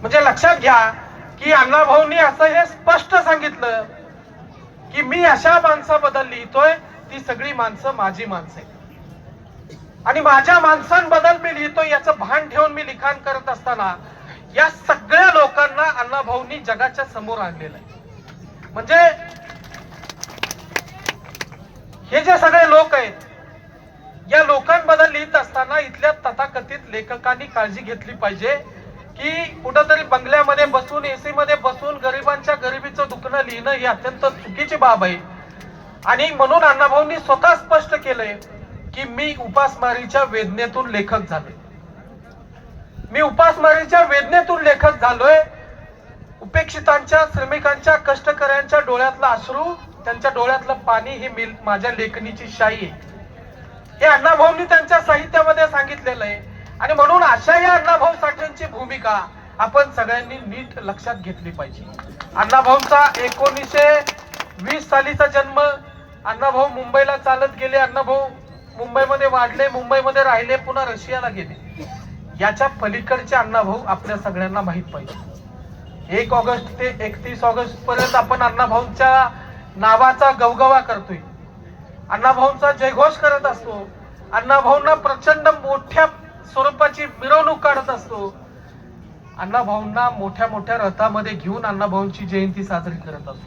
म्हणजे लक्षात घ्या की अण्णाभाऊंनी असं हे स्पष्ट सांगितलं की मी अशा माणसाबद्दल लिहितोय, ती सगळी माणसं माझी माणसं आहेत आणि माझ्या माणसांबद्दल मी लिहितोय याचं भान ठेवून मी लिखाण करत असताना या सगळ्या लोकांना अण्णाभाऊंनी जगाच्या समोर आणलेलं आहे. म्हणजे हे जे सगळे लोक आहेत, या लोकांबद्दल लिहित असताना इथल्या तथाकथित लेखकांनी काळजी घेतली पाहिजे की कुठंतरी बंगल्यामध्ये बसून एसी मध्ये बसून गरिबांच्या गरिबीचं दुखणं लिहिणं ही अत्यंत चुकीची बाब आहे. आणि म्हणून अण्णाभाऊंनी स्वतः स्पष्ट केलंय की मी उपासमारीच्या वेदनेतून लेखक झालोय. मी उपासमारीच्या वेदनेतून लेखक झालोय. उपेक्षितांच्या, श्रमिकांच्या, कष्टकऱ्यांच्या डोळ्यातलं अश्रू, त्यांच्या डोळ्यातलं पाणी ही माझ्या लेखणीची शाई आहे. हे अण्णाभाऊंनी त्यांच्या साहित्यामध्ये सांगितलेलं आहे. आणि म्हणून अशा या अण्णाभाऊ साठेंची भूमिका आपण सगळ्यांनी नीट लक्षात घेतली पाहिजे. अण्णाभाऊंचा 1920 सालीचा जन्म. अण्णाभाऊ मुंबईला चालत गेले. अण्णाभाऊ मुंबईमध्ये वाढले, मुंबईमध्ये राहिले, पुन्हा रशियाला गेले. याच्या पलीकडचे अण्णाभाऊ आपल्या सगळ्यांना माहित पाहिजे. 1 ऑगस्ट ते 31 ऑगस्ट पर्यंत आपण अण्णाभाऊंच्या नावाचा गवगवा करतोय, अण्णाभाऊंचा जयघोष करत असतो, अण्णाभाऊंना प्रचंड मोठ्या स्वरूपाची मिरवणूक काढत असतो, अण्णाभाऊंना मोठ्या मोठ्या रथामध्ये घेऊन अण्णाभाऊंची जयंती साजरी करत असतो.